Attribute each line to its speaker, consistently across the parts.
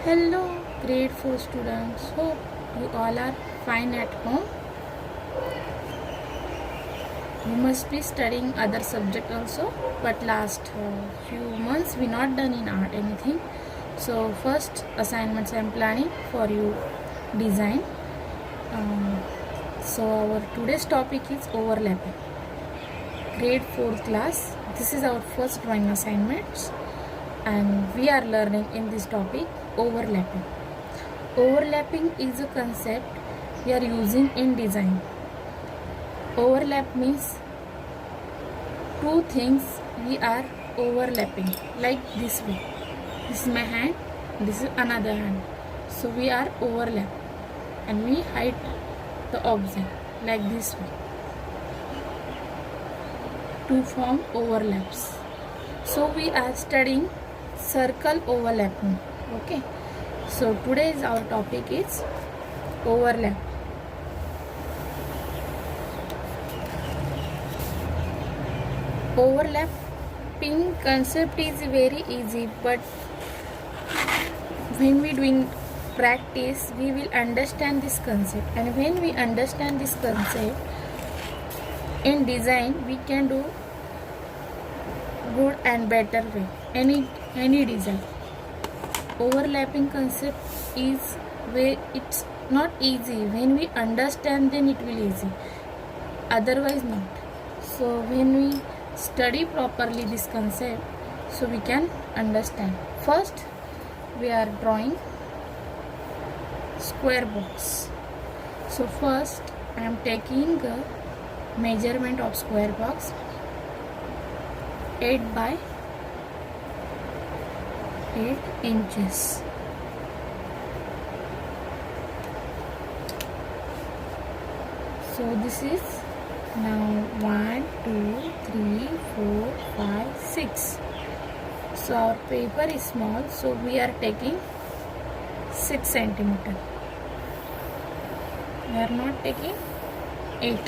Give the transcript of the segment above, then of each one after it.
Speaker 1: Hello, grade 4 students. Hope you all are fine at home. You must be studying other subject also, but last few months we not done in art anything. So first assignments I am planning for you design. So our today's topic is overlapping. Grade 4 class. This is our first drawing assignments, and we are learning in this topic overlapping. Overlapping is a concept we are using in design. Overlap means two things we are overlapping, like this way. This is my hand, this is another hand. So we are overlap and we hide the object like this way to form overlaps. So we are studying circle overlapping. Okay, so today's our topic is overlap. Overlapping concept is very easy, but when we doing practice we will understand this concept, and when we understand this concept in design we can do good and better way any design. Overlapping concept is where it's not easy. When we understand then it will easy, otherwise not. So when we study properly this concept, so we can understand. First we are drawing square box. So first I am taking a measurement of square box 8 by 8 inches. So this is now 1, 2, 3, 4, 5, 6. So our paper is small, so we are taking 6 centimeter. We are not taking 8.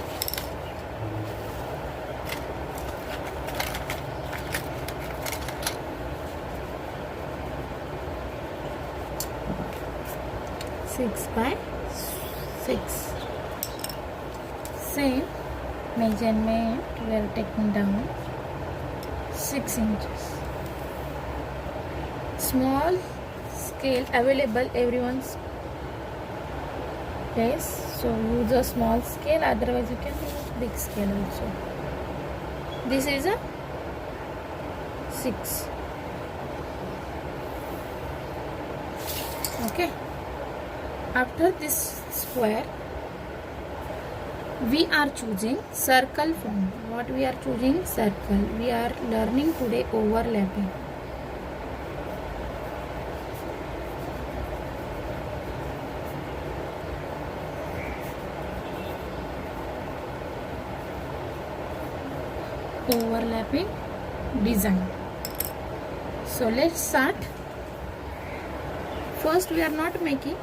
Speaker 1: Six by 6. Same measurement we are taking down 6 inches. Small scale available everyone's place, so use a small scale, otherwise you can use big scale also. This is a 6. Okay, after this square we are choosing circle form. What we are choosing? Circle. We are learning today overlapping. Overlapping design. So let's start. First we are not making,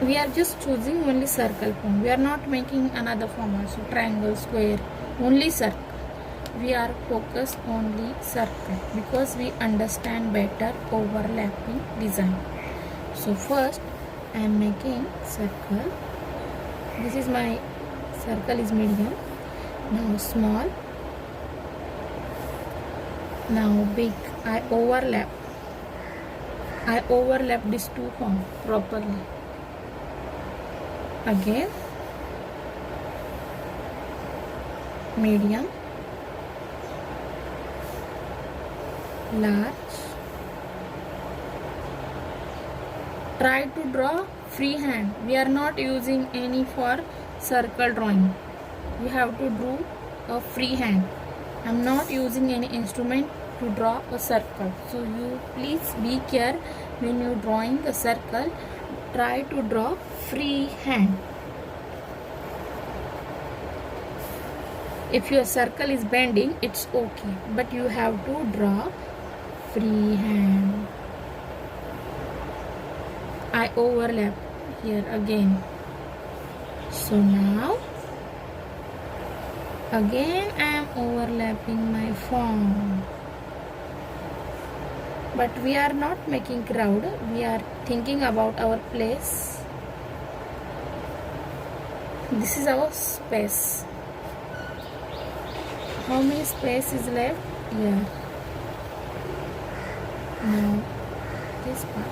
Speaker 1: we are just choosing only circle form. We are not making another form also, triangle, square, only circle. We are focused only circle because we understand better overlapping design. So first I am making circle. This is my circle is medium. Now small. Now big. I overlap these two forms properly. Again medium, large. Try to draw freehand. We are not using any for circle drawing. We have to do a freehand. I am not using any instrument to draw a circle. So you please be careful when you drawing a circle. Try to draw freehand. If your circle is bending, it's okay, but you have to draw freehand. I overlap here again. So now again I am overlapping my form. But we are not making crowd, we are thinking about our place. This is our space. How many space is left here? Now this part.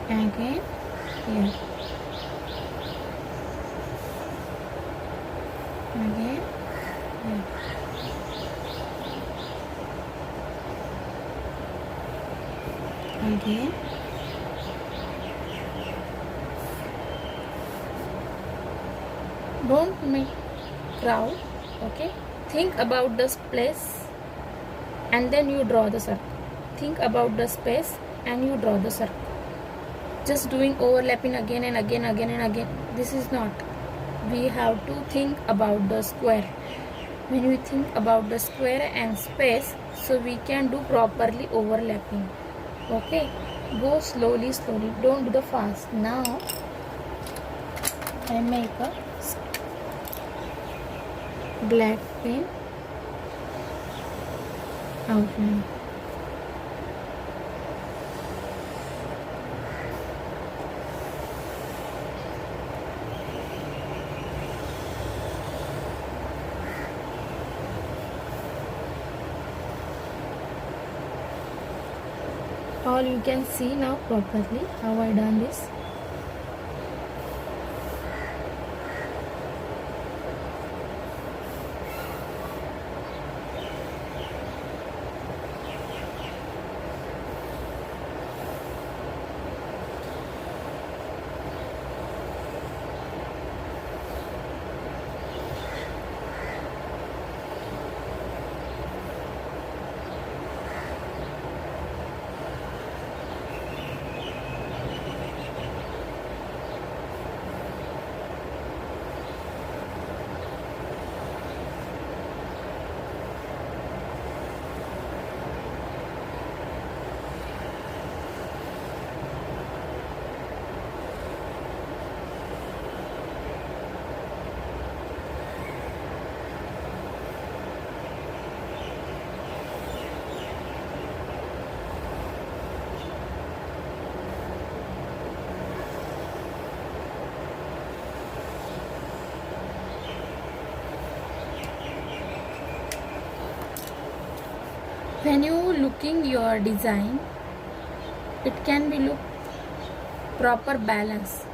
Speaker 1: Again here. Again here. Again. Don't make crowd, okay? Think about this place and then you draw the circle. Think about the space and you draw the circle. Just doing overlapping again and again, again and again. This is not. We have to think about the square. When we think about the square and space, so we can do properly overlapping. Okay? Go slowly, slowly. Don't do the fast. Now, I make a black pen outline. All you can see now properly how I done this. When you looking your design, it can be look proper balance.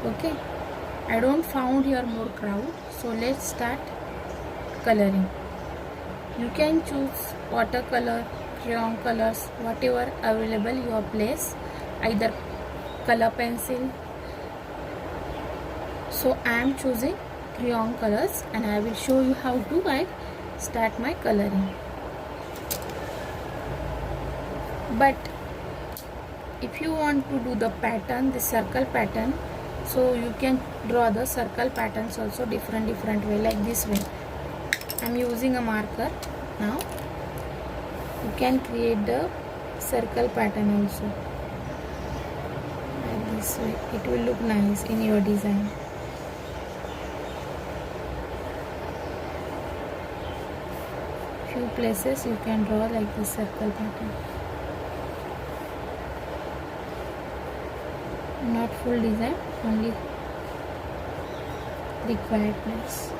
Speaker 1: Okay, I don't found here more crowd, so let's start coloring. You can choose watercolor, crayon colors, whatever available your place, either color pencil. So I am choosing crayon colors and I will show you how to I start my coloring. But if you want to do the pattern, the circle pattern, so you can draw the circle patterns also different way, like this way. I'm using a marker now. You can create the circle pattern also like this way. It will look nice in your design. Few places you can draw like this circle pattern. Not full design, only required place.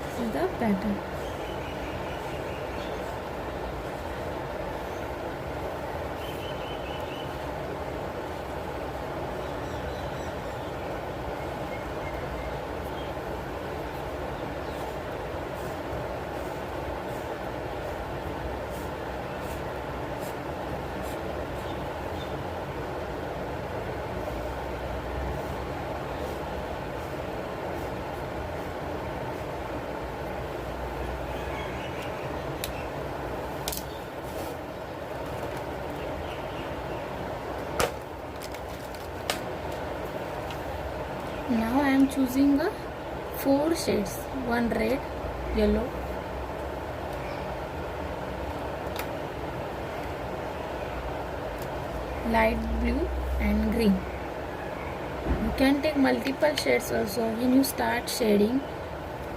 Speaker 1: This is the pattern. Now I am choosing a 4 shades, one red, yellow, light blue and green. You can take multiple shades also. When you start shading,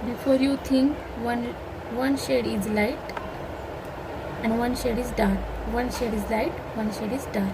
Speaker 1: before you think one shade is light and one shade is dark, one shade is light, one shade is dark.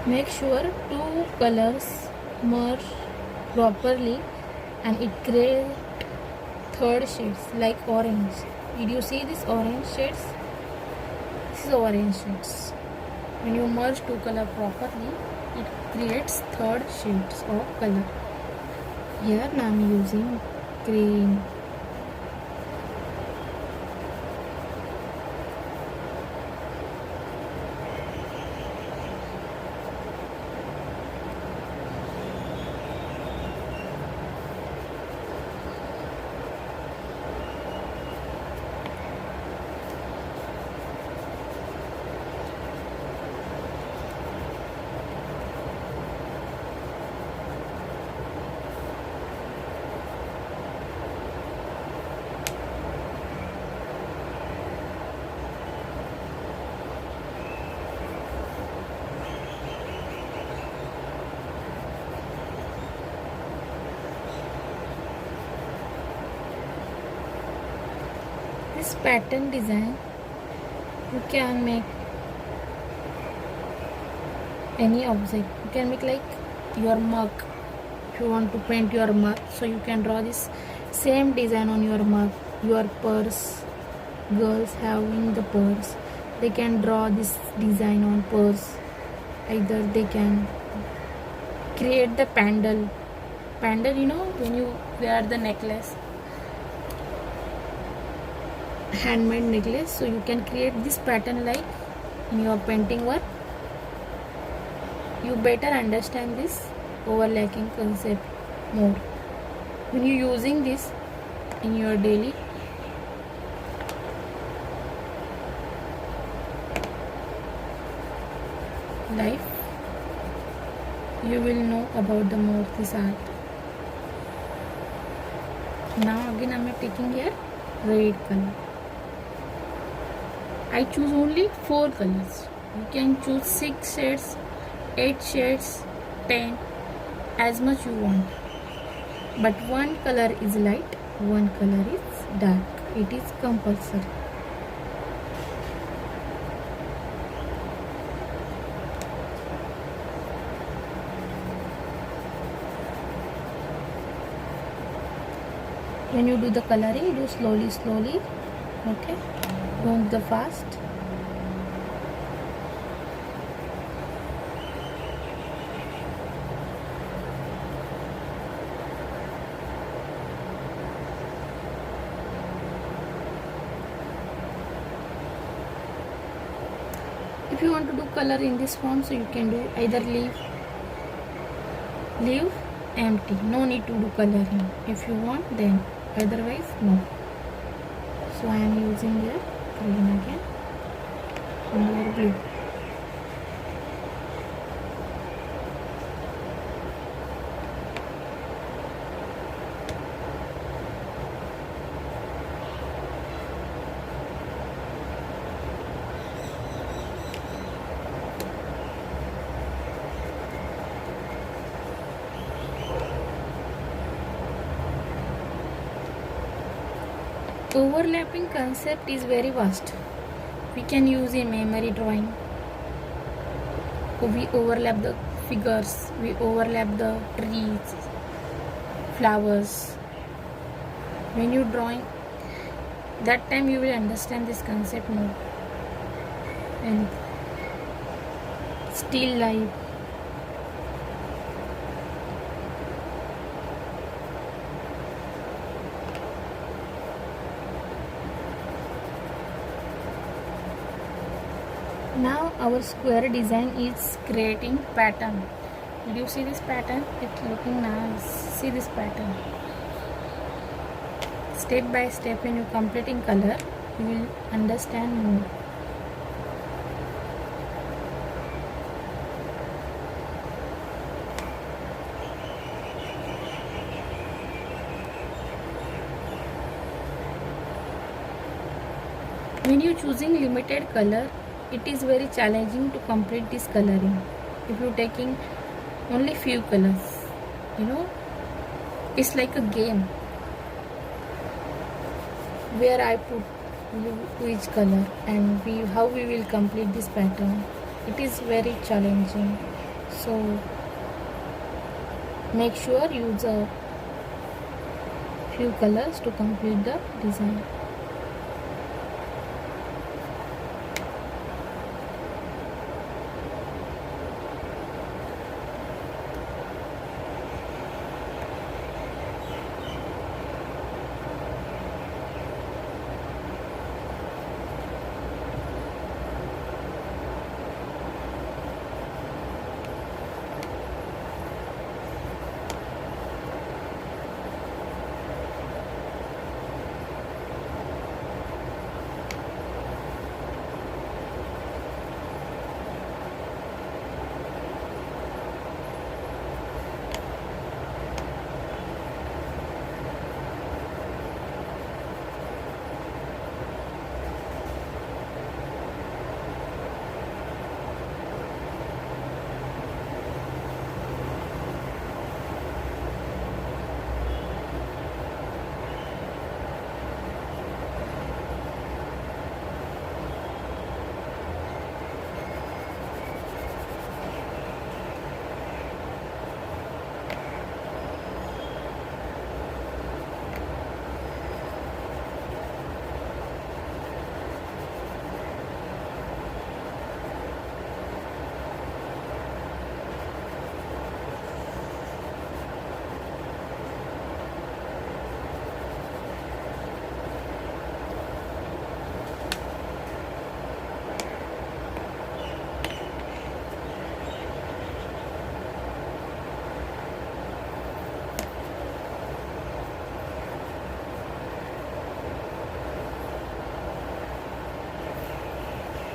Speaker 1: Make sure two colors merge properly and it creates third shades like orange. Did you see this orange shades? This is orange shades. When you merge two color properly, it creates third shades of color. Here now I am using green. This pattern design, you can make any object. You can make like your mug. If you want to paint your mug, so you can draw this same design on your mug. Your purse, girls having the purse, they can draw this design on purse. Either they can create the pendle. Pendle, you know, when you wear the necklace, handmade necklace, so you can create this pattern like in your painting work. You better understand this overlapping concept more when you using this in your daily life. You will know about the more this art. Now again I am taking here red color. I choose only 4 colors. You can choose 6 shades, 8 shades, 10, as much you want. But one color is light, one color is dark. It is compulsory. When you do the coloring, do slowly, okay? Don't do fast. If you want to do color in this form, so you can do either leave empty, no need to do coloring. If you want, then otherwise no. So I am using here green again and here blue. Overlapping concept is very vast. We can use a memory drawing. We overlap the figures, we overlap the trees, flowers. When you drawing, that time you will understand this concept more. And still life. Now our square design is creating pattern. Did you see this pattern? It's looking nice. See this pattern. Step by step, when you complete in color, you will understand more. When you choosing limited color, it is very challenging to complete this coloring. If you taking only few colors, it's like a game where I put each color and how we will complete this pattern. It is very challenging. So make sure use a few colors to complete the design.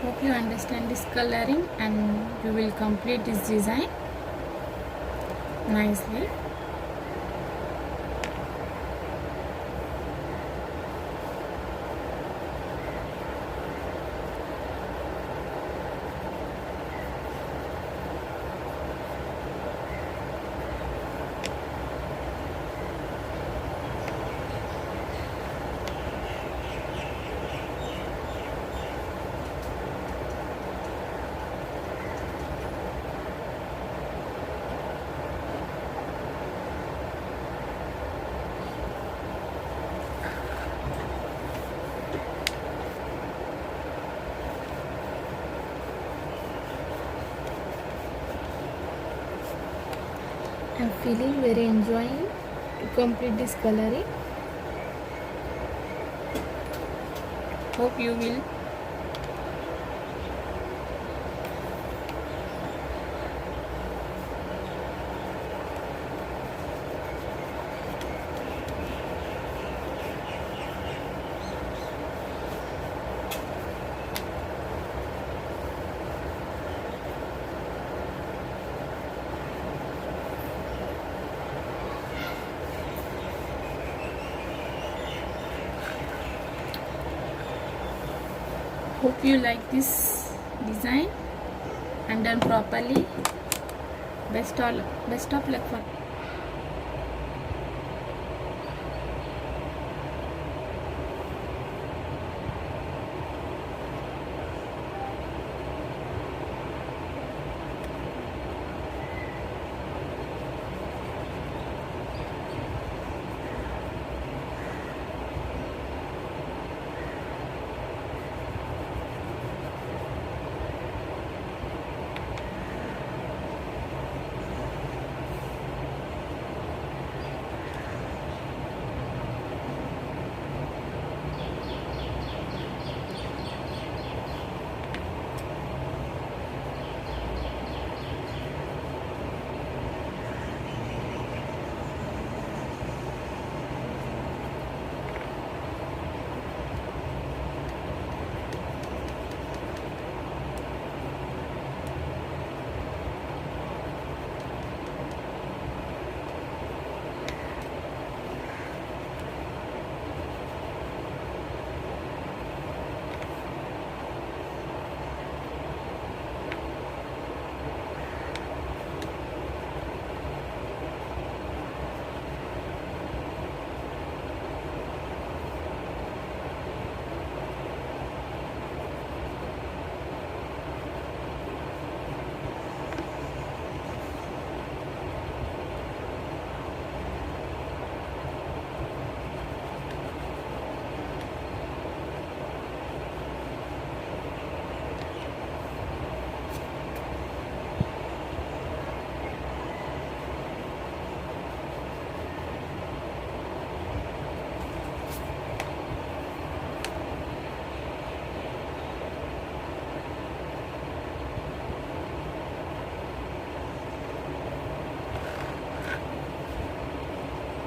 Speaker 1: Hope you understand this coloring and you will complete this design nicely. I'm feeling very enjoying to complete this coloring. Hope you will. Hope you like this design and done properly. Best of luck for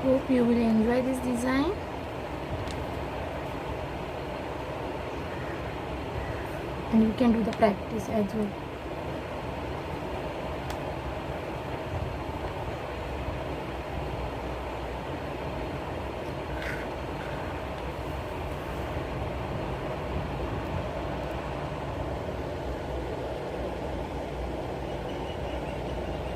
Speaker 1: Hope you will enjoy this design. And you can do the practice as well.